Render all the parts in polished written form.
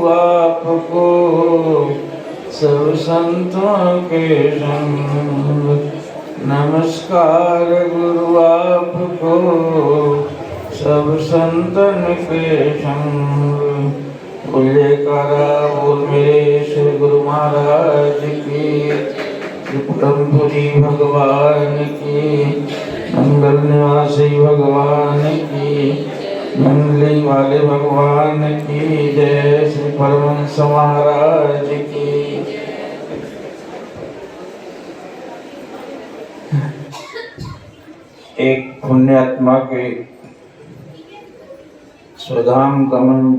गुरु आपको सब संतों के संग। नमस्कार गुरु आपको सब संतन के संग। बोले करा बोल मेरे श्री गुरु महाराज की, ब्रह्मपुरी भगवान की, मंगल निवासी भगवान की, मंगली वाले भगवान की जय। श्री परमहंस महाराज की। एक पुण्यात्मा के स्वधाम गमन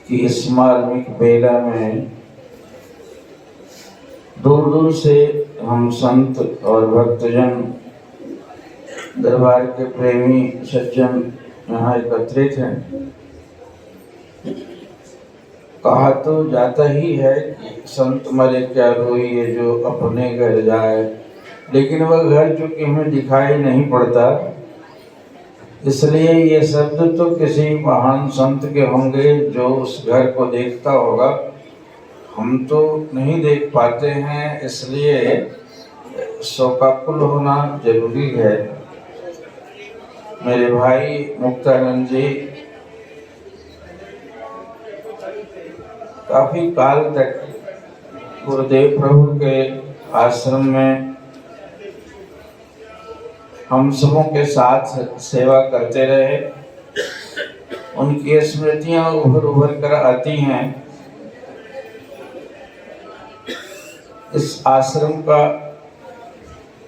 की इस मार्मिक बेला में दूर दूर से हम संत और भक्तजन, दरबार के प्रेमी सज्जन यहाँ एकत्रित हैं। कहा तो जाता ही है कि संत मरे क्या रोइए जो अपने घर जाए, लेकिन वह घर चूंकि हमें दिखाई नहीं पड़ता, इसलिए ये शब्द तो किसी महान संत के होंगे जो उस घर को देखता होगा। हम तो नहीं देख पाते हैं, इसलिए शोकाकुल होना जरूरी है। मेरे भाई मुक्तानंद जी काफी काल तक गुरुदेव प्रभु के आश्रम में हम सबों के साथ सेवा करते रहे। उनकी स्मृतियां उभर उभर कर आती हैं। इस आश्रम का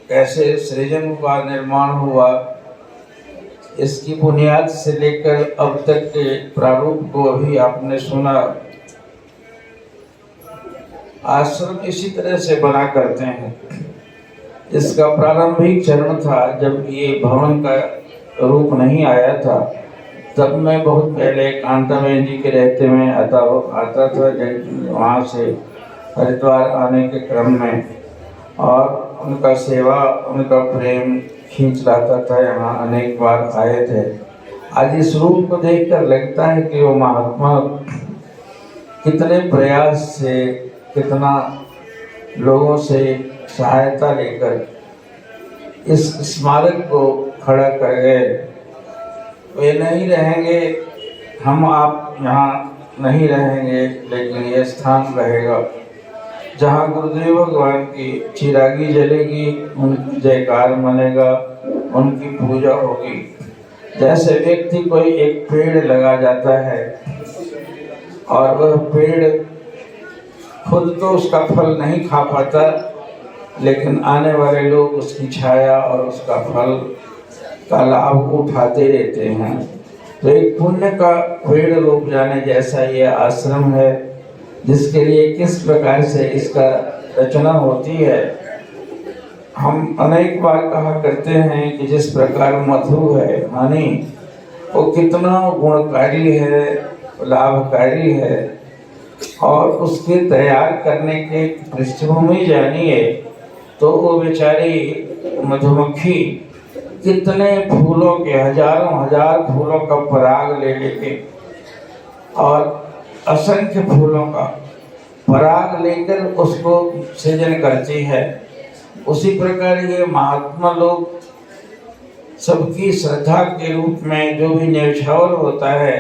कैसे सृजन हुआ, निर्माण हुआ, इसकी बुनियाद से लेकर अब तक के प्रारूप को अभी आपने सुना। आश्रम इसी तरह से बना करते हैं। इसका प्रारंभिक चरण था जब ये भवन का रूप नहीं आया था, तब मैं बहुत पहले कांताबेन जी के रहते में आता था वहाँ से हरिद्वार आने के क्रम में, और उनका सेवा, उनका प्रेम खींच लाता था। यहाँ अनेक बार आए थे। आज इस रूप को देखकर लगता है कि वो महात्मा कितने प्रयास से, कितना लोगों से सहायता लेकर इस स्मारक को खड़ा कर गए। वे नहीं रहेंगे, हम आप यहाँ नहीं रहेंगे, लेकिन ये स्थान रहेगा जहाँ गुरुदेव भगवान की चिरागी जलेगी, उनकी जयकार मनेगा, उनकी पूजा होगी। जैसे व्यक्ति कोई एक पेड़ लगा जाता है और वह पेड़ खुद तो उसका फल नहीं खा पाता, लेकिन आने वाले लोग उसकी छाया और उसका फल का लाभ उठाते रहते हैं। तो एक पुण्य का पेड़ रोप जाने जैसा ये आश्रम है, जिसके लिए किस प्रकार से इसका रचना होती है। हम अनेक बार कहा करते हैं कि जिस प्रकार मधु है, हनी, वो कितना गुणकारी है, लाभकारी है, और उसके तैयार करने के पृष्ठभूमि जानिए तो वो बेचारी मधुमक्खी कितने फूलों के, हजारों हजार फूलों का पराग ले लेके और असंख्य फूलों का पराग लेकर उसको सृजन करती है। उसी प्रकार ये महात्मा लोग सबकी श्रद्धा के रूप में जो भी न्यौछावर होता है,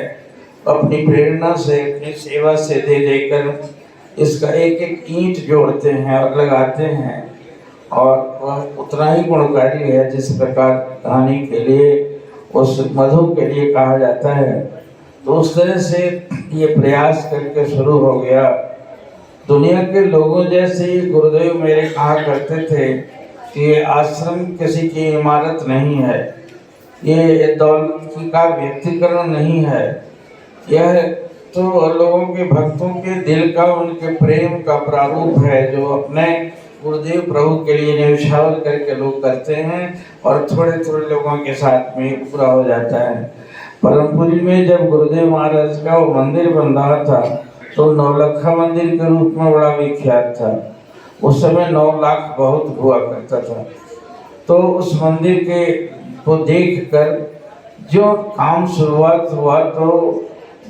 अपनी प्रेरणा से, अपनी सेवा से दे देकर इसका एक एक ईंट जोड़ते हैं और लगाते हैं, और वह उतना ही गुणकारी है जिस प्रकार कहानी के लिए, उस मधु के लिए कहा जाता है। तो उस तरह से ये प्रयास करके शुरू हो गया। दुनिया के लोगों जैसे ही गुरुदेव मेरे कहा करते थे कि ये आश्रम किसी की इमारत नहीं है, ये दौलत का व्यक्तिकरण नहीं है, यह तो लोगों के, भक्तों के दिल का, उनके प्रेम का प्रारूप है, जो अपने गुरुदेव प्रभु के लिए न्यौछावर करके लोग करते हैं और थोड़े थोड़े लोगों के साथ में पूरा हो जाता है। परमपुरी में जब गुरुदेव महाराज का वो मंदिर बन रहा था तो नौलखा मंदिर के रूप में बड़ा विख्यात था। उस समय 9 लाख बहुत हुआ करता था। तो उस मंदिर के को देख कर जो काम शुरुआत हुआ तो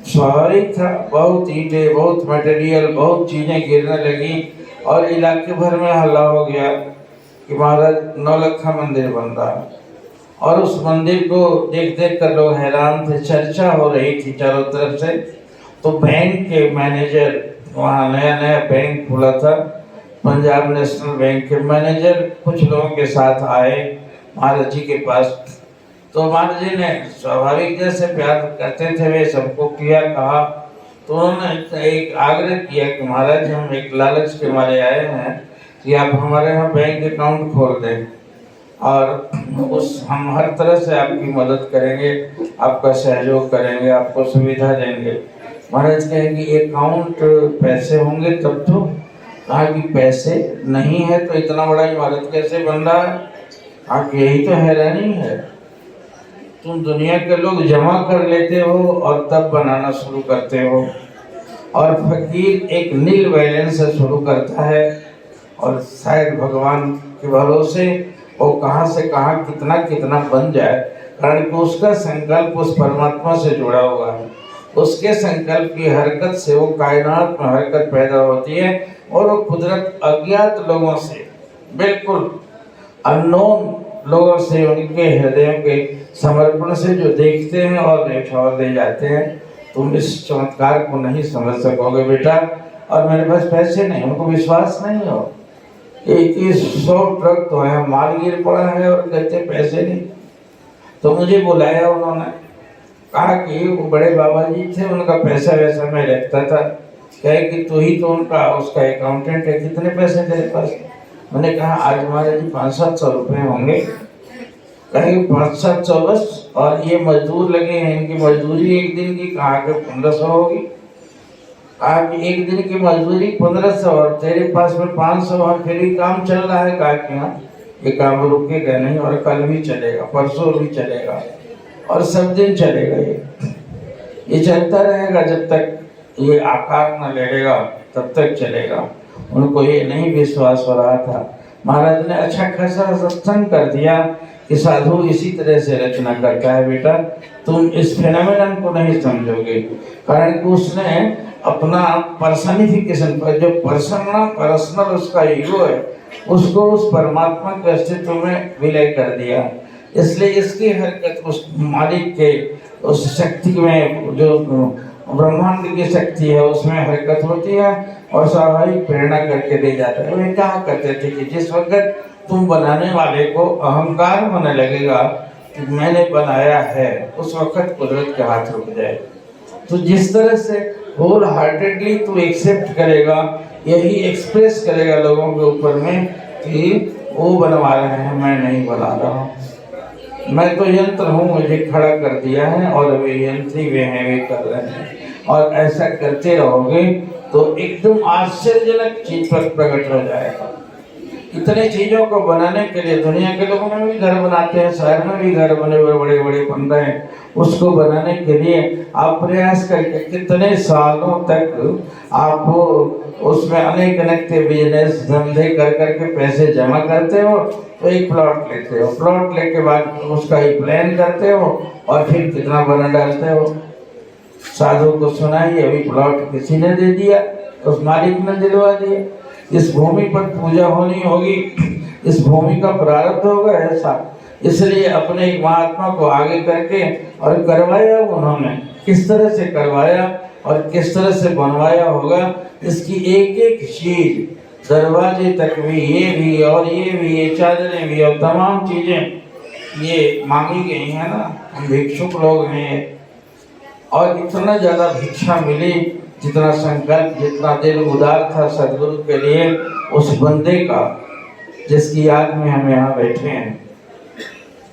स्वाभाविक था, बहुत ईंटें, बहुत मटेरियल, बहुत चीज़ें गिरने लगी और इलाके भर में हल्ला हो गया कि महाराज नौलखा मंदिर बन रहा है। और उस मंदिर को देख देख कर लोग हैरान थे, चर्चा हो रही थी चारों तरफ से। तो बैंक के मैनेजर, वहाँ नया नया बैंक खुला था, पंजाब नेशनल बैंक के मैनेजर कुछ लोगों के साथ आए महाराज जी के पास। तो महाराज जी ने स्वाभाविक जैसे प्यार करते थे वे सबको किया, कहा। तो उन्होंने एक आग्रह किया कि महाराज हम एक लालच के मारे आए हैं कि आप हमारे यहाँ बैंक अकाउंट खोल दें और हम हर तरह से आपकी मदद करेंगे, आपका सहयोग करेंगे, आपको सुविधा देंगे। महाराज कहे कि अकाउंट पैसे होंगे तब तो। कहा कि पैसे नहीं है तो इतना बड़ा इमारत कैसे बन रहा है? कहा कि यही तो हैरानी है, तुम दुनिया के लोग जमा कर लेते हो और तब बनाना शुरू करते हो। और फकीर एक नील बैलेंस से शुरू करता है और शायद भगवान के भरोसे वो कहाँ से कहाँ कितना कितना बन जाए, कारण कि उसका संकल्प उस परमात्मा से जुड़ा हुआ है। उसके संकल्प की हरकत से वो कायनात में हरकत पैदा होती है और वो कुदरत अज्ञात लोगों से, बिल्कुल अननोन लोगों से, उनके हृदयों के समर्पण से जो देखते हैं और निछावर दे जाते हैं। तुम इस चमत्कार को नहीं समझ सकोगे बेटा। और मेरे पास पैसे नहीं, उनको विश्वास नहीं हो। 100 ट्रक तो है, माल गिर पड़ा है और कहते पैसे नहीं। तो मुझे बुलाया उन्होंने, कहा कि वो बड़े बाबा जी थे, उनका पैसा वैसा मैं रखता था। कहे कि तू ही तो उनका उसका अकाउंटेंट है, कितने पैसे तेरे पास? मैंने कहा आज महाराज जी 500-700 रुपये होंगे। कहे 500-700 बस, और ये मजदूर लगे हैं, इनकी मजदूरी एक दिन की कहा कि 1500 होगी। कहा कि एक दिन की मजदूरी 1500 और तेरे पास में 500 और फिर ही काम चल रहा है। कहा कि हाँ, ये काम रुकेगा नहीं और कल भी चलेगा, परसों भी चलेगा और सब दिन चलेगा। ये चलता रहेगा जब तक ये आकार न लेगा तब तक चलेगा। उनको ये नहीं विश्वास हो रहा था। महाराज ने अच्छा खासा सत्संग कर दिया कि साधु इसी तरह से रचना करता है बेटा, तुम इस फेनोमेनन को नहीं समझोगे। कारण कि उसने अपना पर्सनिफिकेशन पर जो पर्सनल उसका ईगो है, उसको उस परमात्मा के अस्तित्व में विलय कर दिया। इसलिए इसकी हरकत उस मालिक के उस शक्ति में, जो ब्रह्मांड की शक्ति है, उसमें हरकत होती है और स्वाभाविक प्रेरणा करके दे जाता है। वे कहा करते थे कि जिस वक्त तुम बनाने वाले को अहंकार होने लगेगा कि मैंने बनाया है, उस वक्त कुदरत के हाथ रुक जाए। तो जिस तरह से होल हार्टेडली तू एक्सेप्ट करेगा, यही एक्सप्रेस करेगा लोगों के ऊपर में कि वो बनवा रहे हैं, मैं नहीं बना रहा हूँ, मैं तो यंत्र हूँ, मुझे खड़ा कर दिया है और वे यंत्री वे हैं, वे कर रहे हैं। और ऐसा करते रहोगे तो एकदम आश्चर्यजनक चीज पर प्रकट हो जाएगा। इतने चीजों को बनाने के लिए दुनिया के लोगों में भी घर बनाते हैं, शहर में भी घर बने हुए बड़े बड़े बन रहे हैं। उसको बनाने के लिए आप प्रयास करके कितने सालों तक आप उसमें अनेक अनेक बिजनेस धंधे कर करके पैसे जमा करते हो, तो एक प्लॉट लेते हो, प्लॉट लेके बाद उसका ही प्लान करते हो और फिर कितना बना डालते हो। साधु को सुनाई अभी प्लॉट किसी ने दे दिया, उस मालिक ने दिलवा दिया। इस भूमि पर पूजा होनी होगी, इस भूमि का प्रारब्ध होगा ऐसा, इसलिए अपने एक महात्मा को आगे करके और करवाया। उन्होंने किस तरह से करवाया और किस तरह से बनवाया होगा, इसकी एक एक चीज, दरवाजे तक भी, ये भी और ये भी, ये चादरें भी और तमाम चीजें ये मांगी गई है ना। हम भिक्षुक लोग हैं और इतना ज़्यादा भिक्षा मिली, जितना संकल्प, जितना दिल उदार था सदगुरु के लिए उस बंदे का, जिसकी याद में हम यहाँ बैठे हैं।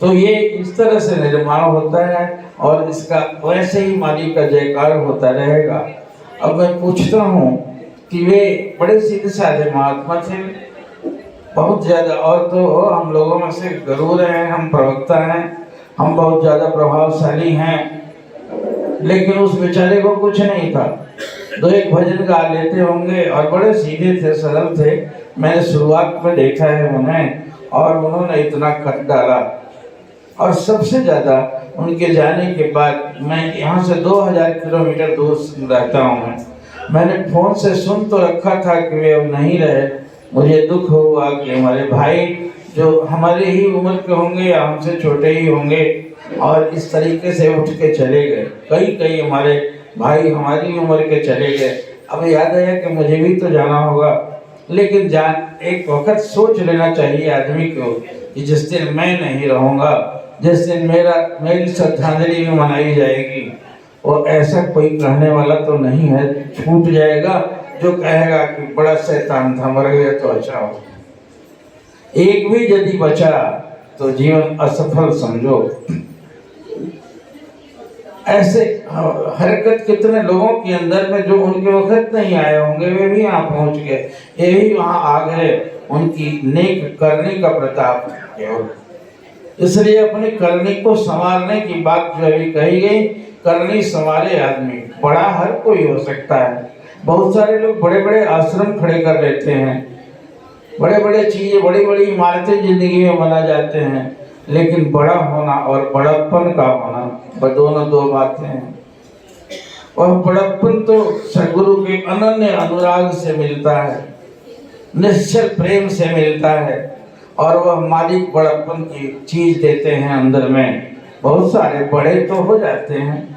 तो ये इस तरह से निर्माण होता है और इसका वैसे ही मालिक का जयकार होता रहेगा। अब मैं पूछता हूँ कि वे बड़े सीधे साधे महात्मा थे, बहुत ज़्यादा, और तो हम लोगों में से गरूर हैं, हम प्रवक्ता हैं, हम बहुत ज़्यादा प्रभावशाली हैं, लेकिन उस बेचारे को कुछ नहीं था। 2-1 भजन गा लेते होंगे और बड़े सीधे थे, सरल थे। मैंने शुरुआत में देखा है उन्हें और उन्होंने इतना कट डाला। और सबसे ज़्यादा उनके जाने के बाद मैं यहाँ से 2000 किलोमीटर दूर रहता हूँ। मैंने फ़ोन से सुन तो रखा था कि वे अब नहीं रहे। मुझे दुख हुआ कि हमारे भाई जो हमारे ही उम्र के होंगे या हमसे छोटे ही होंगे और इस तरीके से उठ के चले गए। कई हमारे भाई हमारी उम्र के चले गए। अब याद आया कि मुझे भी तो जाना होगा, लेकिन एक वक्त सोच लेना चाहिए आदमी को कि जिस दिन मैं नहीं रहूँगा, जिस दिन मेरी श्रद्धांजलि भी मनाई जाएगी, और ऐसा कोई कहने वाला तो नहीं है, छूट जाएगा जो कहेगा कि बड़ा शैतान था, मर गया तो अच्छा हो। एक भी यदि बचा तो जीवन असफल समझो। ऐसे हरकत कितने लोगों के अंदर में जो उनके वक्त नहीं आए होंगे, वे भी यहाँ पहुँच गए, ये भी वहाँ आ गए, उनकी नेक करने का प्रताप केवल। इसलिए अपनी करनी को संवारने की बात जो अभी कही गई, करनी संवारे आदमी। बड़ा हर कोई हो सकता है। बहुत सारे लोग बड़े बड़े आश्रम खड़े कर लेते हैं, बड़े बड़े चीजें, बड़ी बड़ी इमारतें जिंदगी में बना जाते हैं, लेकिन बड़ा होना और बड़प्पन का होना दोनों दो बातें हैं। और बड़प्पन तो सदगुरु के अनन्य अनुराग से मिलता है, निश्चल प्रेम से मिलता है, और वह मालिक बड़प्पन की चीज देते हैं अंदर में। बहुत सारे बड़े तो हो जाते हैं,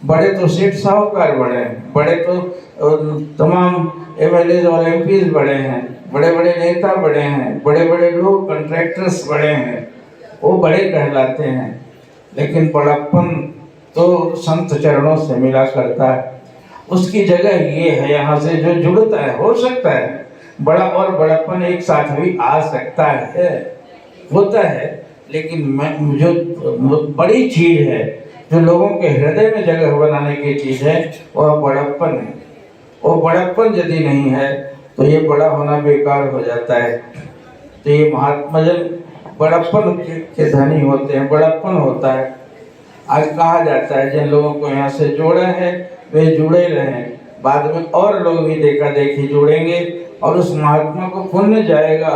बड़े तो सेठ साहूकार बड़े हैं, बड़े तो तमाम एमएलए और एमपीज बड़े हैं, बड़े बड़े नेता बड़े हैं, बड़े बड़े लोग कंट्रैक्टर्स बड़े हैं, वो बड़े कहलाते हैं। लेकिन बड़प्पन तो संत चरणों से मिला करता है। उसकी जगह ये है, यहाँ से जो जुड़ता है, हो सकता है बड़ा और बड़प्पन एक साथ भी आ सकता है, होता है, लेकिन जो बड़ी चीज है, जो लोगों के हृदय में जगह बनाने की चीज है, वह बड़प्पन है। वो बड़प्पन यदि नहीं है तो ये बड़ा होना बेकार हो जाता है। तो ये महात्मा जन बड़प्पन के धनी होते हैं, बड़प्पन होता है। आज कहा जाता है जिन लोगों को यहाँ से जोड़ा है वे जुड़े रहें, बाद में और लोग भी देखा देखी जुड़ेंगे और उस महात्मा को पुण्य जाएगा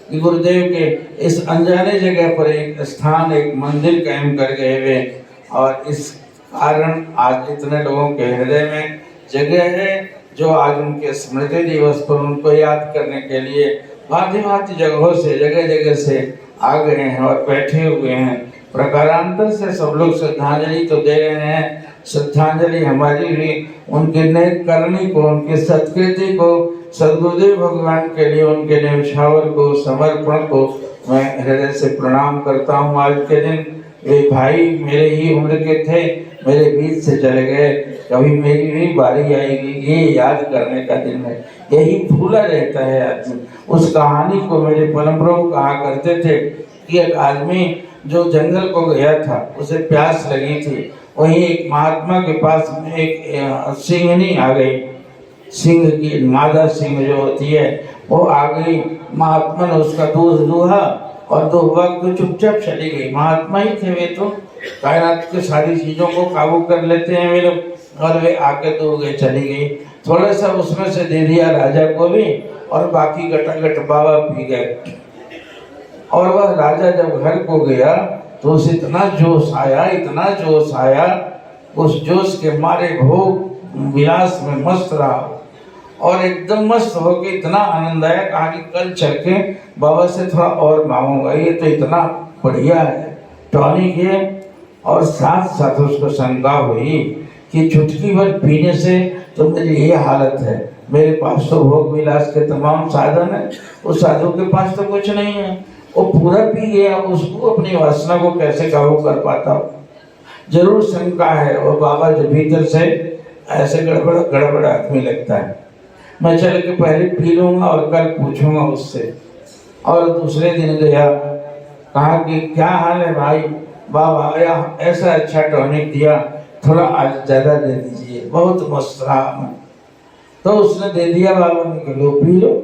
कि गुरुदेव के इस अनजाने जगह पर एक स्थान, एक मंदिर कायम कर गए वे, और इस कारण आज इतने लोगों के हृदय में जगह है, जो आज उनके स्मृति दिवस पर उनको याद करने के लिए भांति भांति जगहों से, जगह जगह से आ गए हैं और बैठे हुए हैं। प्रकारांतर से सब लोग श्रद्धांजलि तो दे रहे हैं। श्रद्धांजलि हमारी भी उनके नेक करनी को, उनकी सत्कृति को, सद्गुरुदेव भगवान के लिए उनके न्यौछावर को, समर्पण को मैं हृदय से प्रणाम करता हूँ। आज के दिन वे भाई मेरे ही उम्र के थे, मेरे बीच से चले गए, कभी मेरी भी बारी आएगी, ये याद करने का दिन है। यही भूला रहता है आदमी। उस कहानी को मेरे परम प्रभु कहा करते थे कि एक आदमी जो जंगल को गया था, उसे प्यास लगी थी, वहीं एक महात्मा के पास में एक सिंहनी आ गई। सिंह की मादा सिंह जो होती है वो आ गई। महात्मा ने उसका दूध दूहा और दुहवा को चुपचाप चली गई। महात्मा ही थे वे, तो कायनात के सारी चीजों को काबू कर लेते हैं वे लोग, और वे आके दूह गए, चली गई। थोड़ा सा उसमें से दे दिया राजा को भी, और बाकी गटागट बाबा पी गए। और वह राजा जब घर को गया तो उसे इतना जोश आया, इतना जोश आया, उस जोश के मारे भोग विलास में मस्त रहा और एकदम मस्त होके इतना आनंद आया, कहा कि कल चल के बाबा से थोड़ा और मांगूंगा, ये तो इतना बढ़िया है टॉनिक है। और साथ साथ उसको शंका हुई कि चुटकी भर पीने से तो मेरी ये हालत है, मेरे पास तो भोग विलास के तमाम साधन है, उस साधु के पास तो कुछ नहीं है, वो पूरा पी गया, उसको अपनी वासना को कैसे काबू कर पाता हो। जरूर शंका है, और बाबा जो भीतर से ऐसे गड़बड़ आदमी लगता है। मैं चल के पहले पी लूँगा और कल पूछूंगा उससे। और दूसरे दिन गया, कहा कि क्या हाल है भाई, बाबा ऐसा अच्छा टॉनिक दिया, थोड़ा आज ज़्यादा दे दीजिए, बहुत मस्त रहा मैं। तो उसने दे दिया, बाबा ने लो पी लो।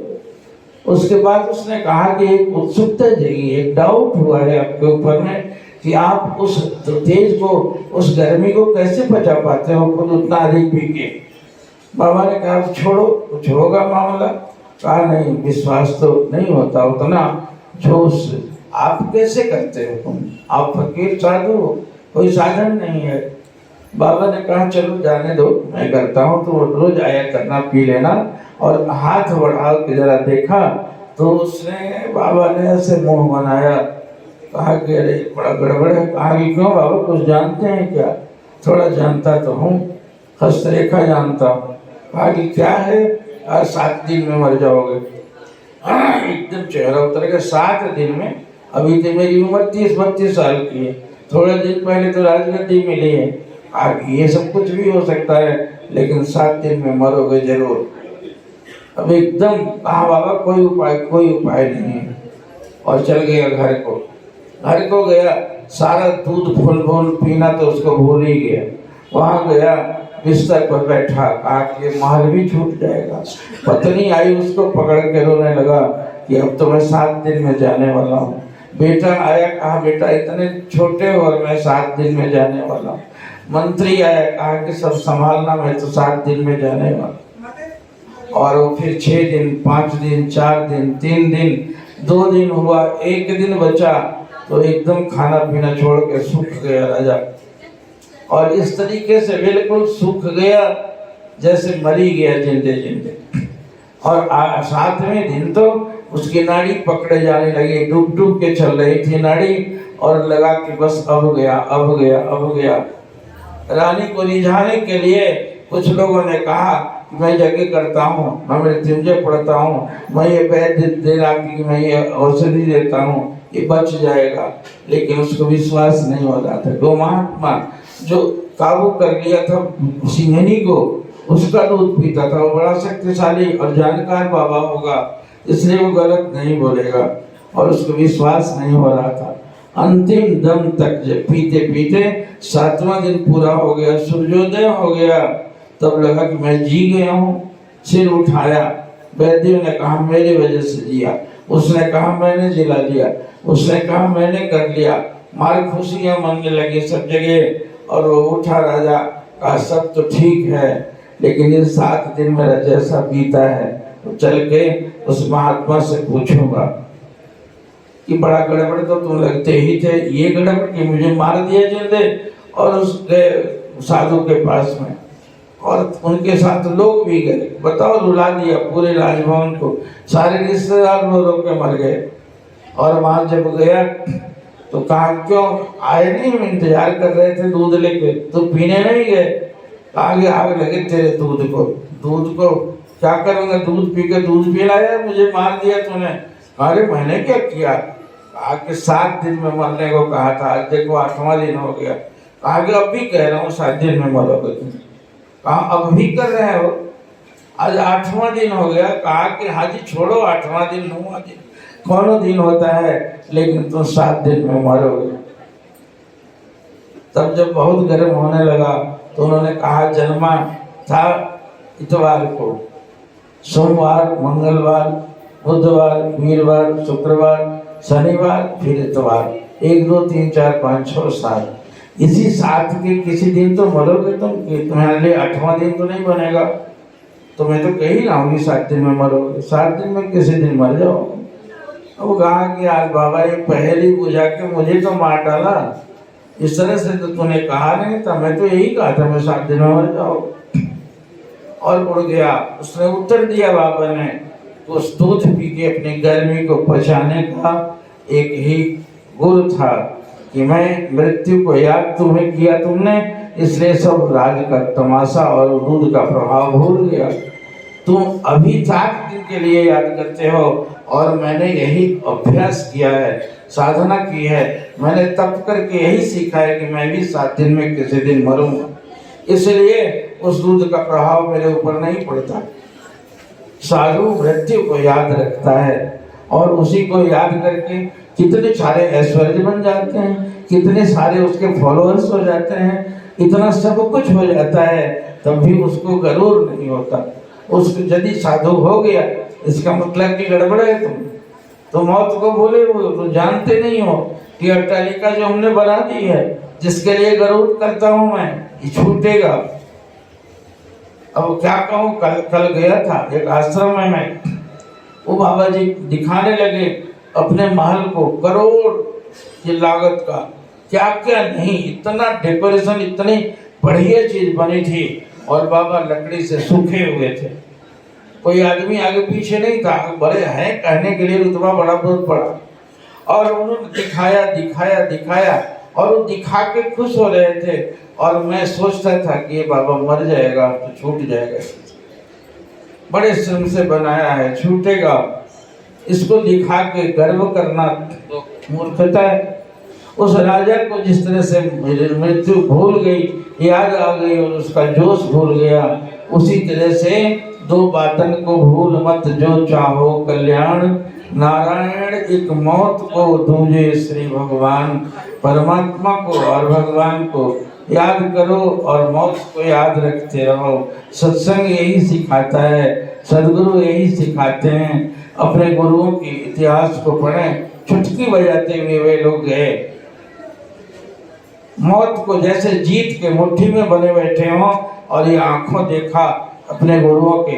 उसके बाद उसने कहा कि एक उत्सुकता जगी, एक डाउट हुआ है आपके ऊपर में कि आप उस तेज को, उस गर्मी को कैसे पचा पाते हो खुद उतना अधिक पी के। बाबा ने कहा छोड़ो, कुछ होगा मामला। कहा नहीं, विश्वास तो नहीं होता उतना जोश आप कैसे करते हो, तुम आप फकीर साधु हो, कोई साधन नहीं है। बाबा ने कहा चलो जाने दो, मैं करता हूँ, तो रोज आया करना, पी लेना। और हाथ बढ़ा के जरा देखा तो उसने, बाबा ने ऐसे मुंह बनाया, कहा कि अरे बड़ा गड़बड़ है। कहा कि क्यों बाबा, कुछ जानते हैं क्या? थोड़ा जानता तो हूँ, हस्तरेखा जानता हूँ। कहा कि क्या है? 7 दिन में मर जाओगे। एकदम चेहरा उतर गया। 7 दिन में? अभी तो मेरी उम्र 30-32 साल की है, थोड़े दिन पहले तो राजगद्दी मिली है। आगे ये सब कुछ भी हो सकता है, लेकिन 7 दिन में मरोगे जरूर। अब एकदम कहा बाबा कोई उपाय नहीं है। और चल गया घर को गया। सारा दूध फूल पीना तो उसको भूल ही गया। वहां गया, बिस्तर पर बैठा, कहा कि महल भी छूट जाएगा। पत्नी आई, उसको पकड़ के रोने लगा कि अब तो मैं 7 दिन में जाने वाला हूँ। बेटा आया, कहा बेटा इतने छोटे हो और मैं 7 दिन में जाने वाला हूँ। मंत्री आया, कहा कि सब संभालना, मैं तो 7 दिन में जाने वाला। और वो फिर 6 दिन, 5 दिन, 4 दिन, 3 दिन, 2 दिन हुआ, 1 दिन बचा तो एकदम खाना पीना छोड़ के सूख गया राजा। और इस तरीके से बिल्कुल सूख गया जैसे मरी गया जिंदे। और 7वें दिन तो उसकी नाड़ी पकड़े जाने लगी, डूब के चल रही थी नाड़ी, और लगा कि बस अब गया। रानी को रिझाने के लिए कुछ लोगों ने कहा मैं यज्ञ करता हूँ, मैं मृत्युंजय पढ़ता हूँ, मैं ये वैद्य देना कि मैं ये औषधि देता हूँ, ये बच जाएगा। लेकिन उसको विश्वास नहीं हो रहा था। गो महात्मा जो काबू कर लिया था सिंहनी को, उसका दूध पीता था। वो बड़ा शक्तिशाली और जानकार बाबा होगा, इसलिए वो गलत नहीं बोलेगा, और उसको विश्वास नहीं हो रहा था। अंतिम दम तक जब पीते 7वां दिन पूरा हो गया, सूर्योदय हो गया, तब लगा कि मैं जी गया हूँ। सिर उठाया, वैद्यों ने कहा मेरी वजह से जिया, उसने कहा मैंने जिला दिया, उसने कहा मैंने कर लिया। मार खुशियां मनने लगी सब जगह। और वो उठा राजा, कहा सब तो ठीक है, लेकिन ये 7 दिन मेरा जैसा बीता है तो चल के उस महात्मा से पूछूंगा कि बड़ा गड़बड़ तो तुम लगते ही थे, ये गड़बड़ कि मुझे मार दिया जिंदे और उसके साधु के पास में, और उनके साथ लोग भी गए। बताओ, रुला दिया पूरे राजभवन को, सारे रिश्तेदार रो के मर गए। और वहां जब गया तो कहा क्यों आए नहीं, हम इंतजार कर रहे थे दूध लेके, तो पीने नहीं गए? आगे आग लगे तेरे दूध को क्या करूंगा, दूध पी के दूध पिलाया, मुझे मार दिया तूने। अरे मैंने क्या किया? आगे 7 दिन में मरने को कहा था, आज देखो 8वां दिन हो गया। आगे अब भी कह रहा हूँ 7 दिन में मरोगे तुम। कहा अब भी कर रहे हो? आज 8वां दिन हो गया। कहा कि हाजी छोड़ो 8वां दिन 9वां दिन, कौन दिन होता है, लेकिन तुम 7 दिन में मरोगे। तब जब बहुत गर्म होने लगा तो उन्होंने कहा जन्मा था इतवार को, सोमवार, मंगलवार, बुधवार, वीरवार, शुक्रवार, शनिवार, फिर इतवार, 1 2 3 4 5 6 7, इसी 7 के किसी दिन तो मरोगे तुम। तुम्हारे लिए 8वां दिन तो नहीं बनेगा। तो मैं तो कही रहा हूँ 7 दिन में मरोगे, 7 दिन में किसी दिन मर जाओगे। अब कहा कि आज बाबा ये पहली बुझा के मुझे तो मार डाला, इस तरह से तो तूने कहा नहीं था, मैं तो यही कहा था मैं 7 दिन में मर जाओ। और उड़ गया। उसने उत्तर दिया बाबा ने, उस दूध पी के अपनी गर्मी को पचाने का एक ही गुर था कि मैं मृत्यु को याद तुम्हें किया तुमने, इसलिए सब राज का तमाशा और दूध का प्रभाव भूल गया। तुम अभी 7 दिन के लिए याद करते हो, और मैंने यही अभ्यास किया है, साधना की है, मैंने तप करके यही सीखा है कि मैं भी 7 दिन में किसी दिन मरूंगा, इसलिए उस दूध का प्रभाव मेरे ऊपर नहीं पड़ता। साधु मृत्यु को याद रखता है और उसी को याद करके कितने सारे ऐश्वर्य बन जाते हैं, कितने सारे उसके फॉलोअर्स हो जाते हैं, इतना सब कुछ हो जाता है, तब भी उसको गरूर नहीं होता। उसको यदि साधु हो गया, इसका मतलब कि गड़बड़ है तुम तो मौत को भूले हुए, तो जानते नहीं हो कि अट्टालिका जो हमने बना दी है, जिसके लिए गरूर करता हूं मैं, ये छूटेगा। अब क्या कहूँ, कल गया था एक आश्रम में मैं, वो बाबा जी दिखाने लगे अपने महल को, करोड़ की लागत का, क्या क्या नहीं, इतना डेकोरेशन, इतनी बढ़िया चीज बनी थी। और बाबा लकड़ी से सूखे हुए थे, कोई आदमी आगे पीछे नहीं था, बड़े हैं कहने के लिए रुतबा बड़ा बहुत बड़ा। और उन्होंने दिखाया दिखाया दिखाया और वो दिखा के खुश हो रहे थे। और मैं सोचता था कि ये बाबा मर जाएगा तो छूट जाएगा, बड़े श्रम से बनाया है, छूटेगा। इसको दिखा के गर्व करना तो मूर्खता है। उस राजा को जिस तरह से मृत्यु भूल गई, याद आ गई और उसका जोश भूल गया, उसी तरह से दो बातन को भूल मत जो चाहो कल्याण, नारायण एक मौत को दूजे श्री भगवान। परमात्मा को और भगवान को याद करो और मौत को याद रखते रहो। सत्संग यही सिखाता है, सदगुरु यही सिखाते हैं। अपने गुरुओं के इतिहास को पढ़ें, चुटकी बजाते हुए वे लोग गए, मौत को जैसे जीत के मुट्ठी में बने बैठे हों, और ये आंखों देखा, अपने गुरुओं के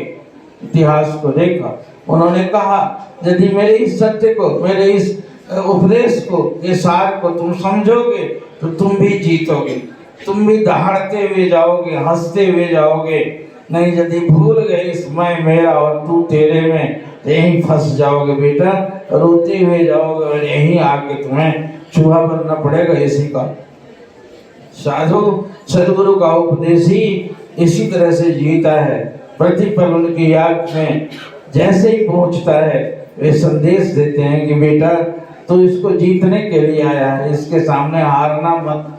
इतिहास को देखा। उन्होंने कहा यदि मेरे इस सत्य को, मेरे इस उपदेश को, ये सार को तुम समझोगे तो तुम भी जीतोगे, तुम भी दहाड़ते हुए जाओगे, हंसते हुए जाओगे। नहीं यदि भूल गए इस मैं मेरा और तू तेरे में, तो यहीं फंस जाओगे बेटा, रोते हुए जाओगे और यहीं आके तुम्हें चूहा बनना पड़ेगा इसी का। साधु सदगुरु का उपदेश ही इसी तरह से जीता है। प्रतिपल उनकी याद में जैसे ही पहुंचता है, वे संदेश देते हैं कि बेटा तू इसको जीतने के लिए आया है, इसके सामने हारना मत,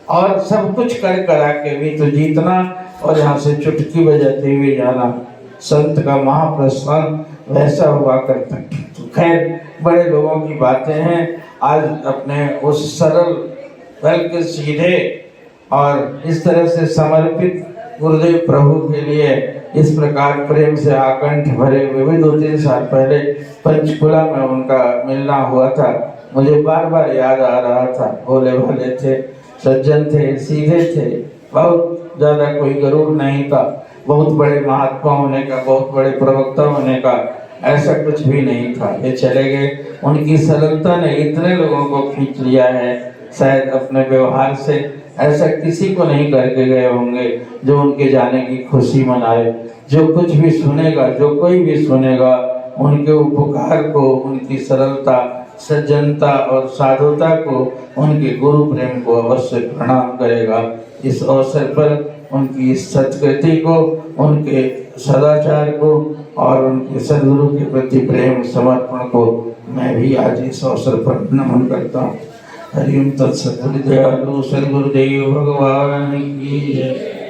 और सब कुछ कर करा के भी तो जीतना, और यहाँ से चुटकी बजाते हुए जाना। संत का महाप्रस्थान वैसा हुआ करता। तो खैर बड़े लोगों की बातें हैं। आज अपने उस सरल बल्कि सीधे और इस तरह से समर्पित गुरुदेव प्रभु के लिए इस प्रकार प्रेम से आकंठ भरे हुए 2-3 साल पहले पंचकुला में उनका मिलना हुआ था। मुझे बार बार याद आ रहा था। भोले भाले थे, सज्जन थे, सीधे थे, बहुत ज़्यादा कोई गरूर नहीं था, बहुत बड़े महात्मा होने का, बहुत बड़े प्रवक्ता होने का ऐसा कुछ भी नहीं था। ये चले गए। उनकी सरलता ने इतने लोगों को खींच लिया है, शायद अपने व्यवहार से ऐसा किसी को नहीं करके गए होंगे जो उनके जाने की खुशी मनाए। जो कुछ भी सुनेगा, जो कोई भी सुनेगा, उनके उपकार को, उनकी सरलता, सज्जनता और साधुता को, उनके गुरु प्रेम को अवश्य प्रणाम करेगा। इस अवसर पर उनकी सत्कृति को, उनके सदाचार को और उनके सदगुरु के प्रति प्रेम समर्पण को मैं भी आज इस अवसर पर नमन करता हूँ। हरिओम तत्सत। गुरुदेव सदगुरुदेव भगवान की जय।